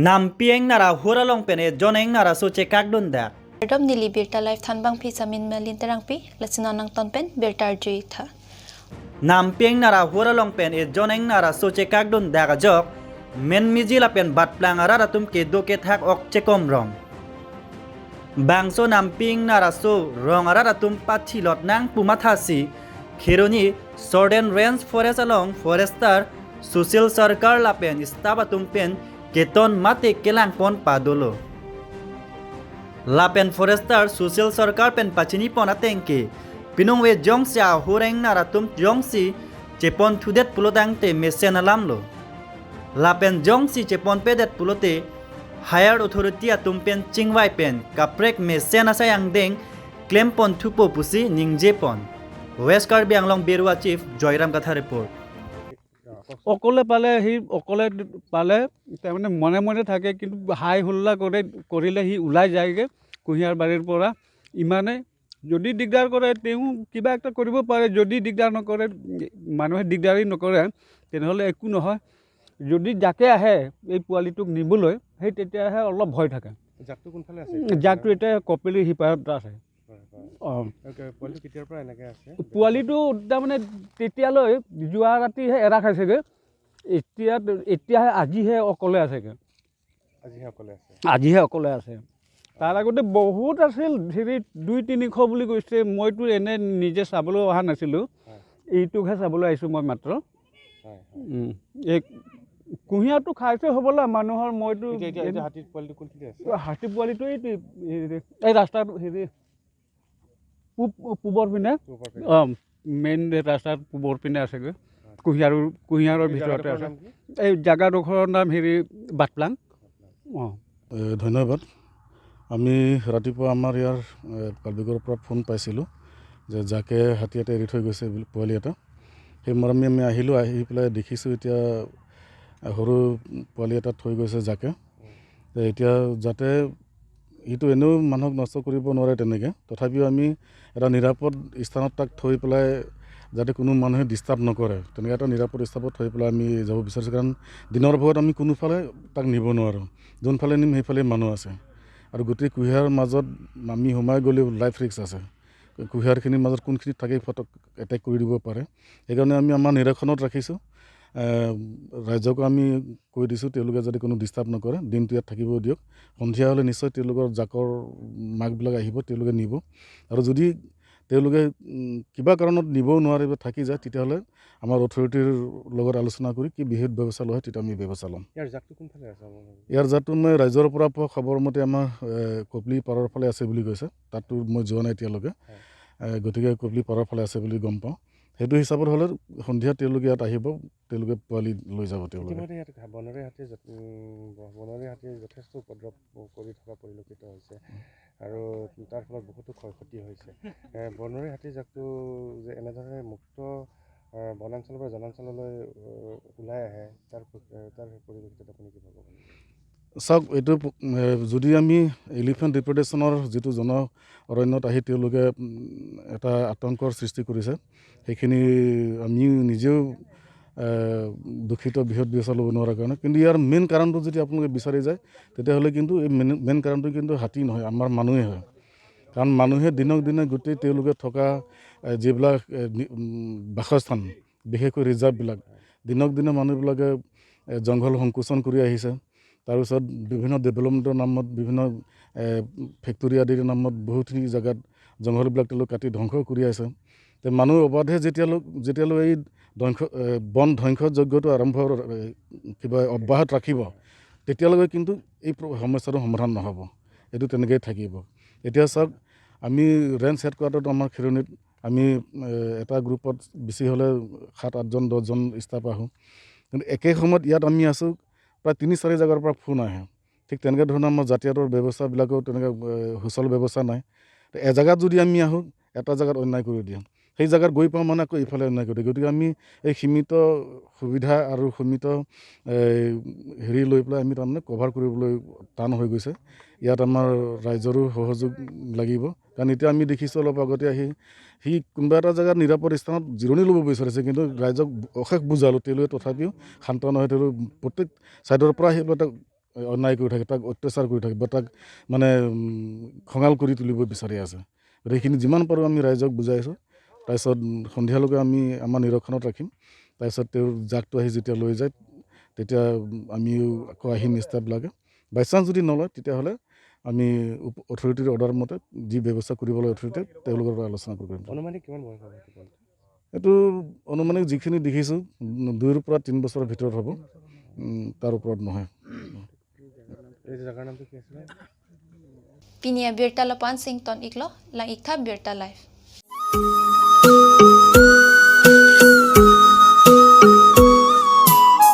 Nampi Ingnar ahur pen ejon Ingnar chekak dundak. Dom nili birta life thanbang pi samin melin terangpi lesinonang tonpen birtar juitha. Nampi Ingnar ahur pen ejon Ingnar chekak dundak ajok. Menmiji lapen Batplang arat atum kedo ke-thak chekom rong. Bangso Nampi Ingnar rong arat atum pachilot nang pumathasi khironi Southern Range Forest along Forester Social Circle lapen staff atum pen keton mate kelang pon padolo. Lapen Forester Social Circle pen pachini pon atengke pinongwe jongsi ahureng naratum jongsi chepon thudet pulodang te mesen alamlo. Lapen jongsi chepon pedet pulote higher authority atum pen chingwai pen kaprek mesen asayang deng claim pon thupo pusi ningje pon. West Karbi Anglong Berua Chief Joyram Katha report. অকলে পালে সি অকলে পালে তাৰমানে মনে মনে থাকে কিন্তু হাই হুল্লা কৰিলে সি ওলাই যায়গৈ কুঁহিয়াৰ বাৰীৰ পৰা ইমানে যদি দিগদাৰ কৰে তেওঁ কিবা এটা কৰিব পাৰে যদি দিগদাৰ নকৰে মানুহে দিগদাৰী নকৰে তেনেহ'লে একো নহয় যদি যাকে আহে এই পোৱালিটোক নিবলৈ সেই তেতিয়াহে অলপ ভয় থাকে জাকটো কোনফালে আছে জাকটো এতিয়া কপিলি সিপাৰত আছে পোৱালিটো কেতিয়াৰ পৰা এনেকৈ আছে পোৱালিটো তাৰমানে তেতিয়ালৈ যোৱা ৰাতিহে এৰা খাইছেগৈ এতিয়াহে আজিহে অকলে আছেগৈ আজিহে অকলে আছে তাৰ আগতে বহুত আছিল হেৰি 200-300 বুলি কৈছে মইতো এনে নিজে চাবলৈ অহা নাছিলোঁ এইটোকহে চাবলৈ আহিছোঁ মই মাত্ৰ এই কুঁহিয়াৰটো খাইছে হ'বলা মানুহৰ মইতো হাতী পোৱালিটো এই ৰাস্তাত হেৰি পূবৰ পিনে মেইন ৰাস্তাৰ পূবৰ পিনে আছেগৈ কুঁহিয়াৰৰ ভিতৰতে আছে এই জেগাডোখৰৰ নাম হেৰি বাটপ্লাং ধন্যবাদ আমি ৰাতিপুৱা আমাৰ ইয়াৰ পাব্লিকৰ পৰা ফোন পাইছিলোঁ যে যাকে হাতী এটা এৰি থৈ গৈছে পোৱালি এটা সেই মৰমে আমি আহিলোঁ আহি পেলাই দেখিছোঁ এতিয়া সৰু পোৱালি এটা থৈ গৈছে যাকে এতিয়া যাতে ইটো এনেও মানুহক নষ্ট কৰিব নোৱাৰে তেনেকৈ তথাপিও আমি এটা নিৰাপদ স্থানত তাক থৈ পেলাই যাতে কোনো মানুহে ডিষ্টাৰ্ব নকৰে তেনেকৈ এটা নিৰাপদ স্থানত থৈ পেলাই আমি যাব বিচাৰিছোঁ কাৰণ দিনৰ ভাগত আমি কোনোফালে তাক নিব নোৱাৰোঁ যোনফালে নিম সেইফালে মানুহ আছে আৰু গোটেই কুঁহিয়াৰ মাজত আমি সোমাই গ'লেও লাইফ ৰিস্ক আছে কুঁহিয়াৰখিনিৰ মাজত কোনখিনিত থাকি ফটক এটেক কৰি দিব পাৰে সেইকাৰণে আমি আমাৰ নিৰীক্ষণত ৰাখিছোঁ ৰাইজক আমি কৈ দিছোঁ তেওঁলোকে যদি কোনো ডিষ্টাৰ্ব নকৰে দিনটো ইয়াত থাকিব দিয়ক সন্ধিয়া হ'লে নিশ্চয় তেওঁলোকৰ জাকৰ মাকবিলাক আহিব তেওঁলোকে নিব আৰু যদি তেওঁলোকে কিবা কাৰণত নিবও নোৱাৰে বা থাকি যায় তেতিয়াহ'লে আমাৰ অথৰিটিৰ লগত আলোচনা কৰি কি বিহিত ব্যৱস্থা লয় তেতিয়া আমি ব্যৱস্থা ল'ম ইয়াৰ জাতটো মই ৰাইজৰ পৰা পোৱা খবৰ মতে আমাৰ কপলি পাৰৰ ফালে আছে বুলি কৈছে তাততো মই যোৱা নাই এতিয়ালৈকে গতিকে কপলি পাৰৰ ফালে আছে বুলি গম পাওঁ সেইটো হিচাপত হ'লে সন্ধিয়া তেওঁলোকে ইয়াত আহিব তেওঁলোকে পোৱালি লৈ যাব তেওঁলোকে বনৰীয়া হাতীয়ে যথেষ্ট উপদ্ৰৱ কৰি থকা পৰিলক্ষিত হৈছে আৰু তাৰ ফলত বহুতো ক্ষয় ক্ষতি হৈছে বনৰীয়া হাতী জাকটো যে এনেধৰণে মুক্ত বনাঞ্চলৰ পৰা জনাঞ্চললৈ ওলাই আহে তাৰ পৰিলক্ষিতত আপুনি কি ভাব চাওক এইটো যদি আমি এলিফেণ্ট ৰিপ্ৰেডেশ্যনৰ যিটো জন অৰণ্যত আহি তেওঁলোকে এটা আতংকৰ সৃষ্টি কৰিছে সেইখিনি আমি নিজেও দুখিত বৃহৎ ব্যৱস্থা ল'ব নোৱাৰাৰ কাৰণে কিন্তু ইয়াৰ মেইন কাৰণটো যদি আপোনালোকে বিচাৰি যায় তেতিয়াহ'লে কিন্তু এই মেইন কাৰণটো কিন্তু হাতী নহয় আমাৰ মানুহে হয় কাৰণ মানুহে দিনক দিনে গোটেই তেওঁলোকে থকা যিবিলাক বাসস্থান বিশেষকৈ ৰিজাৰ্ভবিলাক দিনক দিনে মানুহবিলাকে জংঘল সংকোচন কৰি আহিছে তাৰপিছত বিভিন্ন ডেভেলপমেণ্টৰ নামত বিভিন্ন ফেক্টৰী আদিৰ নামত বহুতখিনি জেগাত জংঘলবিলাক তেওঁলোক কাটি ধ্বংস কৰি আছে তে মানুহ অবাধে যেতিয়ালৈ এই বন ধ্বংসযজ্ঞটো আৰম্ভ কিবা অব্যাহত ৰাখিব তেতিয়ালৈকে কিন্তু এই সমস্যাটো সমাধান নহ'ব এইটো তেনেকৈয়ে থাকিব এতিয়া চাওক আমি ৰেঞ্জ হেডকোৱাৰ্টাৰত আমাৰ খেৰণিত আমি এটা গ্ৰুপত বেছি হ'লে 7-8জন 10জন ষ্টাফ আহোঁ কিন্তু একে সময়ত ইয়াত আমি আছোঁ প্ৰায় 3-4 জেগাৰ পৰা ফোন আহে ঠিক তেনেকৈ ধৰণৰ আমাৰ যাতায়াতৰ ব্যৱস্থাবিলাকো তেনেকৈ সুচল ব্যৱস্থা নাই এজেগাত যদি আমি আহোঁ এটা জেগাত অন্যায় কৰি দিওঁ সেই জেগাত গৈ পাওঁ মানে আকৌ ইফালে অন্যায় কৰি দিওঁ গতিকে আমি এই সীমিত সুবিধা আৰু সীমিত হেৰি লৈ পেলাই আমি তাৰমানে কভাৰ কৰিবলৈ টান হৈ গৈছে ইয়াত আমাৰ ৰাইজৰো সহযোগ লাগিব কাৰণ এতিয়া আমি দেখিছোঁ অলপ আগতে আহি সি কোনোবা এটা জেগাত নিৰাপদ স্থানত জিৰণি ল'ব বিচাৰিছে কিন্তু ৰাইজক অশেষ বুজালোঁ তেওঁলোকে তথাপিও শান্ত নহয় তেওঁলোক প্ৰত্যেক ছাইডৰ পৰা আহি পেলাই অন্যায় কৰি থাকে, তাক অত্যাচাৰ কৰি থাকে বা তাক মানে খঙাল কৰি তুলিব বিচাৰি আছে। গতিকে সেইখিনি যিমান পাৰোঁ আমি ৰাইজক বুজাইছোঁ। তাৰপিছত সন্ধিয়ালৈকে আমি আমাৰ নিৰীক্ষণত ৰাখিম। তাৰপিছত তেওঁৰ জাকটো আহি যেতিয়া লৈ যায় তেতিয়া আমিও আকৌ আহিম ষ্টাফবিলাকে। বাই চান্স যদি নলয় তেতিয়াহ'লে আমি অথৰিটিৰ অৰ্ডাৰ মতে যি ব্যৱস্থা কৰিবলৈ অথৰিটিয়ে তেওঁলোকৰ পৰা আলোচনা কৰিম। অনুমানিক কিমান বয়স হ'ব? এইটো অনুমানিক যিখিনি দেখিছোঁ 2 পৰা 3 বছৰৰ ভিতৰত হ'ব, তাৰ ওপৰত নহয়। এই জাগাৰ নামটো কি আছিলে? Pinia Birta Lapan Sington Iklo, lang ikta Birta Life.